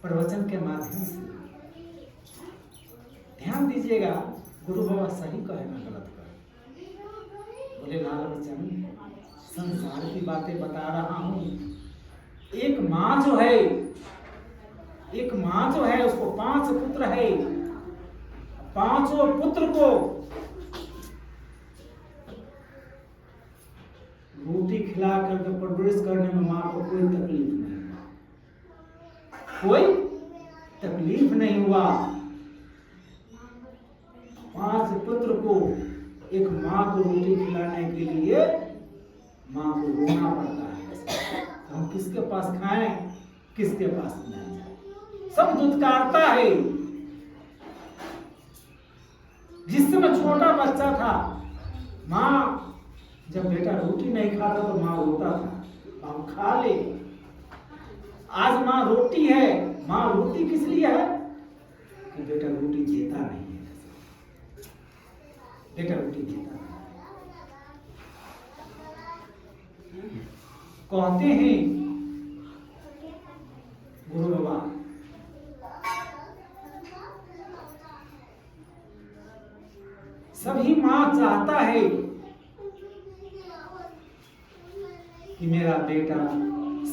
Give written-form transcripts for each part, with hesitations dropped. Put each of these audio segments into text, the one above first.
प्रवचन के माध्यम से। ध्यान दीजिएगा, गुरु बाबा सही कहे ना गलत कहे। बोले लाल बच्चन, संसार की बातें बता रहा हूं। एक माँ जो है उसको 5 पुत्र है। 5 पुत्र को रोटी खिला करके परवरिश करने में माँ को कोई तकलीफ नहीं हुआ। 5 पुत्र को एक माँ को रोटी खिलाने के लिए माँ को रोना पड़ता है। हम किसके पास खाएं, किसके पास नहीं जाए, सब दुत्कारता है। जिस समय छोटा बच्चा था, माँ जब बेटा रोटी नहीं खाता तो माँ रोता था, हम खा ले। आज माँ रोटी है। माँ रोटी किस लिए है कि बेटा रोटी देता नहीं है, बेटा रोटी देता नहीं। कहते हैं गुरु बाबा, सभी माँ चाहता है कि मेरा बेटा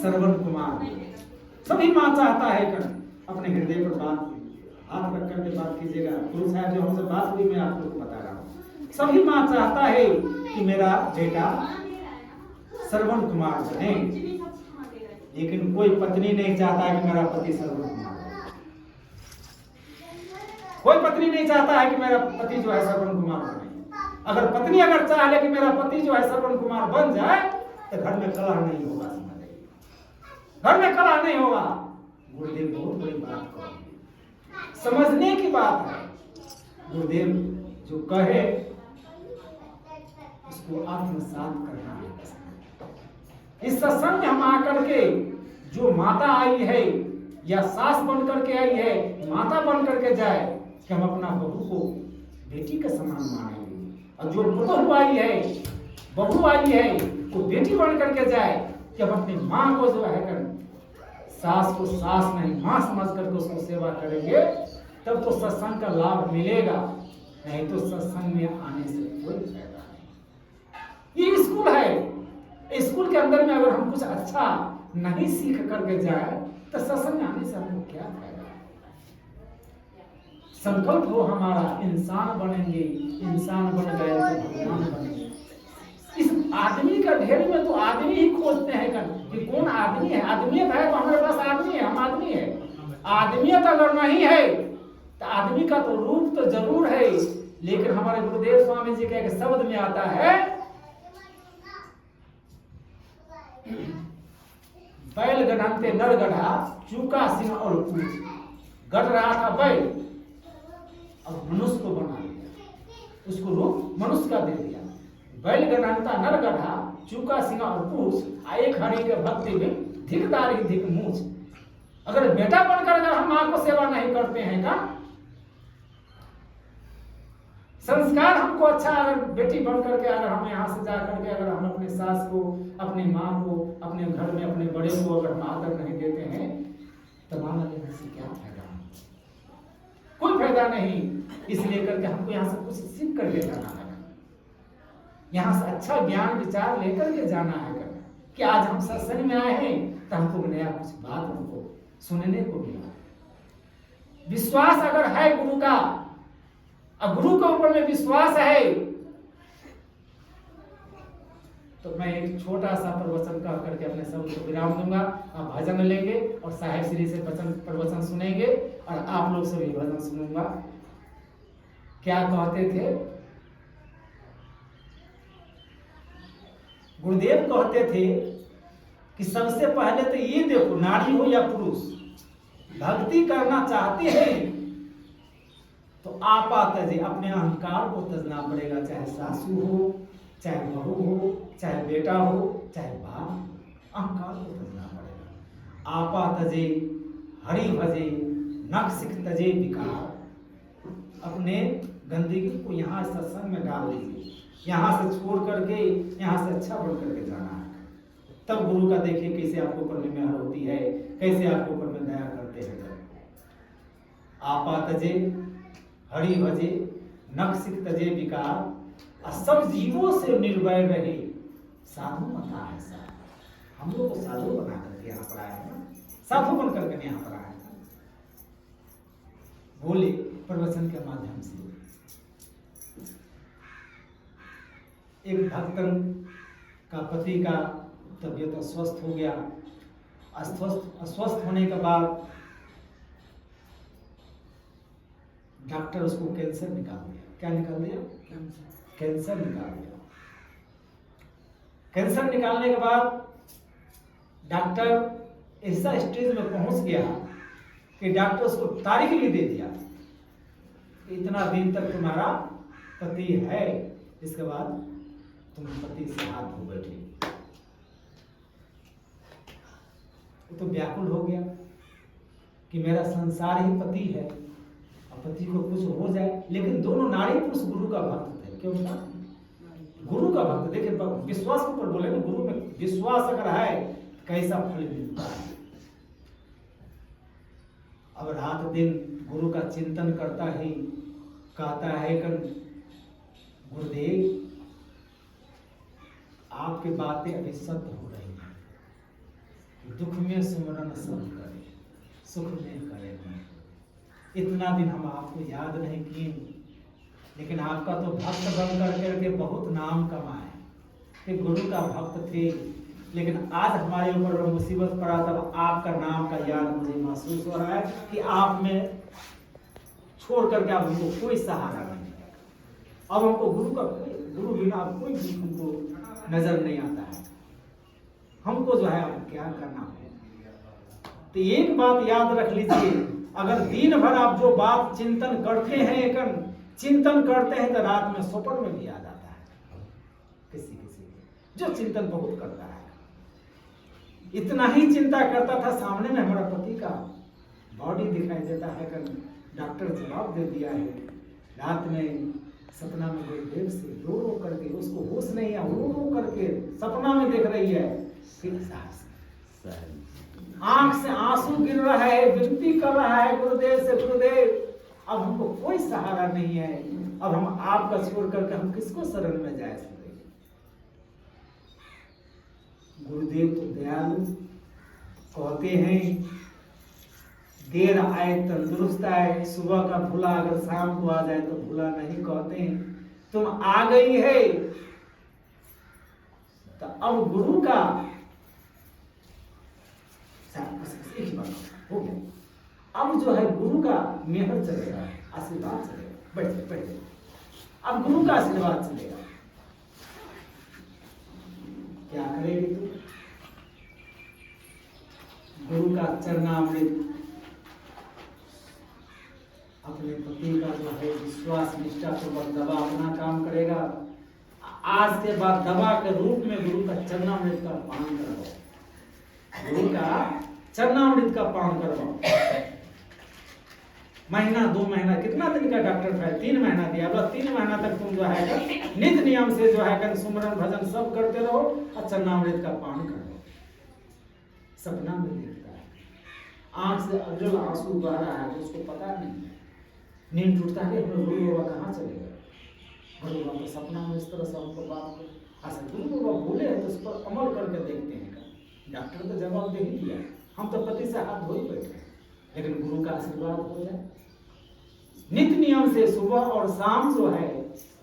श्रवण कुमार। सभी माँ चाहता है कर अपने हृदय पर बात हाथ रख करके बात कीजिएगा। गुरु साहब जो हमसे बात हुई, मैं आप लोग को बता रहा हूँ। सभी माँ चाहता है कि मेरा बेटा श्रवण कुमार बने, लेकिन कोई पत्नी नहीं चाहता है कि मेरा पति श्रवण कुमार बने। कोई पत्नी नहीं चाहता है कि मेरा पति जो है श्रवण कुमार बने। अगर पत्नी चाह ले कि मेरा पति जो है श्रवण कुमार बन जाए तो घर में कलह नहीं होगा। घर में कलह नहीं होगा। गुरुदेव बहुत बड़ी बात करेंगे, समझने की बात है। गुरुदेव जो कहे उसको आत्मसात करना है। इस सत्संग में हम आकर के जो माता आई है या सास बन करके आई है, माता बन करके जाए कि हम अपना बहू को बेटी के समान मानेंगे, और जो बहू आई है, बहू आई है, वो बेटी बन करके जाए कि हम अपनी माँ को जो है कर सास को सास नहीं माँ समझ करके उसको सेवा करेंगे, तब तो सत्संग का लाभ मिलेगा। नहीं तो सत्संग में आने से कोई फायदा नहीं। ये स्कूल है, स्कूल के अंदर में अगर हम कुछ अच्छा नहीं सीख करके जाए तो सत्संग में आने से हमको क्या फायदा। संकल्प हो हमारा इंसान बनेंगे, इंसान बन गए तो भगवान बनेंगे। इस आदमी का ढेर में तो आदमी ही खोजते हैं कि कौन आदमी है। आदमियत है तो हमारे पास आदमी है, हम आदमी है। आदमियत अगर नहीं है तो आदमी का तो रूप तो जरूर है, लेकिन हमारे गुरुदेव स्वामी जी का एक शब्द में आता है, बैल गढ़ते नर गढ़ा चूका सिंह और पूछ। गढ़ रहा था बैल, अब मनुष्य को बना दिया, उसको रूप मनुष्य का दे दिया। बैल गढ़ता नर गढ़ा चूका सिंह और पूछ, एक हरि के भक्ति में धिकदारी धिक मूछ। अगर बेटा बनकर अगर हम मां को सेवा नहीं करते हैं का संस्कार हमको अच्छा, अगर बेटी बन करके अगर हम यहाँ से जा करके अगर हम अपने सास को, अपनी माँ को, अपने घर में अपने बड़े को अगर हम आदर नहीं देते हैं तो माना लेने से क्या फायदा, कोई फायदा नहीं। इसलिए करके हमको यहाँ से कुछ सीख करके जाना है, यहाँ से अच्छा ज्ञान विचार लेकर के जाना है कि आज हम सत्संग में आए हैं तो हमको नया कुछ बात हमको सुनने को मिला। विश्वास अगर है गुरु का, और गुरु के ऊपर में विश्वास है, तो मैं एक छोटा सा प्रवचन कह करके अपने शब्द को विराम दूंगा। आप भजन लेंगे और साहेब श्री से प्रवचन सुनेंगे और आप लोग से भी भजन सुनूंगा। क्या कहते थे गुरुदेव? कहते थे कि सबसे पहले तो ये देखो, नारी हो या पुरुष भक्ति करना चाहते हैं तो आपा तजे, अपने अहंकार को तजना पड़ेगा। चाहे सासू हो, चाहे बहू हो, चाहे बेटा हो, चाहे बाप, अहंकार को तजना पड़ेगा। आपा तजे हरि भजे, नख सिख तजे विकार। अपने गंदगी को यहाँ सत्संग में डाल दीजिए, यहाँ से छोड़ करके यहाँ से अच्छा बढ़ करके जाना है। तब गुरु का देखिए कैसे आपको ऊपर में मेहर होती है, कैसे आपको ऊपर में दया करते हैं। आपा तजे हरि भजे नक्सिक तजे विकार, और सब जीवों से निर्भय रहे साधु मता है। साधु हम लोग को साधु बना करके यहाँ पर आए हैं ना, साधु बन करके यहाँ पर आए हैं। बोले प्रवचन के माध्यम से एक भक्तन का पति का तबीयत अस्वस्थ हो गया। अस्वस्थ होने के बाद डॉक्टर उसको कैंसर निकाल दिया। क्या निकाल दिया? कैंसर निकाल दिया। कैंसर निकालने के बाद डॉक्टर ऐसा स्टेज में पहुंच गया कि डॉक्टर उसको तारीख भी दे दिया, इतना दिन तक तुम्हारा पति है, इसके बाद तुम पति से हाथ धो बैठे। तो व्याकुल हो गया कि मेरा संसार ही पति है, और पति को कुछ हो जाए। लेकिन दोनों नारी पुरुष गुरु का भक्त थे। क्यों था? गुरु का भक्त। देखिए विश्वास के ऊपर बोले ना, गुरु में विश्वास अगर है कैसा फल मिलता है। अब रात दिन गुरु का चिंतन करता ही कहता है कि गुरुदेव आपकी बातें अभी सत्य हो रही हैं, दुख में सुमरन सब करे, सुख में करे नहीं। इतना दिन हम आपको याद नहीं किए, लेकिन आपका तो भक्त बन करके बहुत नाम कमाए कि गुरु का भक्त थे। लेकिन आज हमारे ऊपर मुसीबत पड़ा तब आपका नाम का याद मुझे महसूस हो रहा है कि आप में छोड़ करके अब हमको कोई सहारा नहीं है। अब हमको गुरु बिना कोई भी हमको नजर नहीं आता है। हमको जो है अब क्या करना है। तो एक बात याद रख लीजिए, अगर दिन भर आप जो बात चिंतन करते हैं तो रात में स्वप्न में भी आ जाता है। किसी जो चिंतन बहुत करता है, इतना ही चिंता करता था, सामने में हमारा पति का बॉडी दिखाई देता है कि डॉक्टर जवाब दे दिया है। रात में सपना में कोई देव से रो रो करके, उसको होश नहीं है, रो रो करके सपना में देख रही है। आंख से आंसू गिर रहा है, विनती कर रहा है गुरुदेव से, गुरुदेव अब हमको कोई सहारा नहीं है, अब हम आपका छोड़ करके हम किसको शरण में जाए सकते। गुरुदेव तो दयालु, कहते हैं देर आए तंदुरुस्त आए, सुबह का भूला अगर शाम को आ जाए तो भूला नहीं। कहते हैं तुम आ गई है तो अब गुरु का एक बात हो गया, अब जो है गुरु का मेहर चलेगा, आशीर्वाद चलेगा। बैठे बैठे, अब गुरु का आशीर्वाद चलेगा। क्या करेगी तू? गुरु का चरणामृत अपने पति का जो है विश्वास निष्ठा पूर्वक दवा अपना काम करेगा। आज के बाद दवा के रूप में गुरु का चरणामृत का पान करवाओ, गुरु का चरणामृत का पान करवाओ। महीना 2 महीना, कितना दिन का डॉक्टर था? 3 महीना दिया। बस 3 महीना तक तुम जो है नित्य नियम से जो है सुमरन भजन सब करते रहो और चरणामृत का पान करो। सपना में देखता है, आंख से अजल आंसू बह रहा है, उसको पता नहीं। नींद टूटता है, गुरु बाबा कहाँ चले गए? गुरु बाबा सपना में इस तरह से हमको बात को अच्छा गुरु बाबा बोले हैं तो उस पर अमल करके देखते हैं। डॉक्टर तो जवाब दे ही दिया, हम तो पति से हाथ धो ही बैठे, लेकिन गुरु का आशीर्वाद हो जाए। नित्य नियम से सुबह और शाम जो है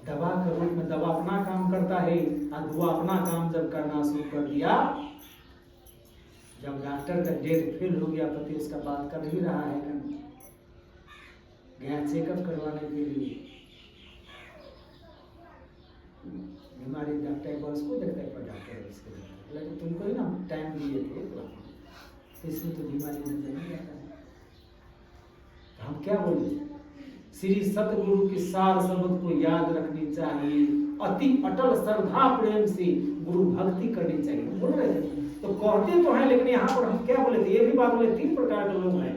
दवा के रूप में दवा अपना काम करता है, और दुआ अपना काम जब करना शुरू कर दिया, जब डॉक्टर का डेट फेल हो गया, पति उसका बात कर ही रहा है, गया चेकअप करवाने के लिए। बीमारी डॉक्टर एक बार उसको देखता है, पर डॉक्टर उसको देखता है, लेकिन तुमको ही ना टाइम दिए थे तो इसमें तो बीमारी नजर नहीं आता है। तो हम क्या बोले? श्री सतगुरु की सार शब्द को याद रखनी चाहिए, अति अटल श्रद्धा प्रेम से गुरु भक्ति करनी चाहिए। बोल रहे थे तो कहते तो हैं, लेकिन यहाँ पर हम क्या बोले थे? ये भी बात बोले 3 प्रकार के लोग हैं।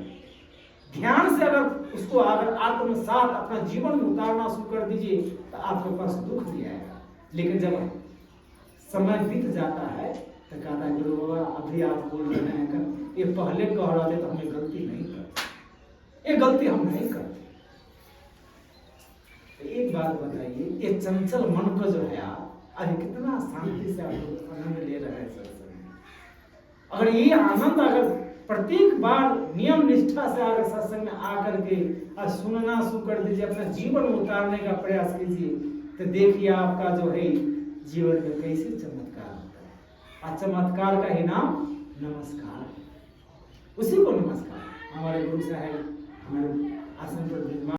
ध्यान से अगर उसको अगर आत्मसात अपना जीवन में उतारना शुरू कर दीजिए तो आपके पास दुख भी आएगा। लेकिन जब समय बीत जाता है तो कहता है गुरु बाबा अभी आप बोल रहे हैं, ये पहले कह रहे थे तो हमें गलती नहीं कर, ये गलती हम नहीं करते। तो एक बात बताइए, ये चंचल मन को जो है अरे कितना शांति से आप लोग आनंद ले रहे हैं सत्संग में। अगर ये आनंद अगर प्रत्येक बार नियम निष्ठा से अगर सत्संग में आकर के और सुनना शुरू कर दीजिए, अपना जीवन में उतारने का प्रयास कीजिए, तो देखिए आपका जो है जीवन में कैसे चमत्कार होता है। और चमत्कार का ही नाम नमस्कार, उसी को नमस्कार। हमारे गुरु साहब हमारे आसन पर विद्वान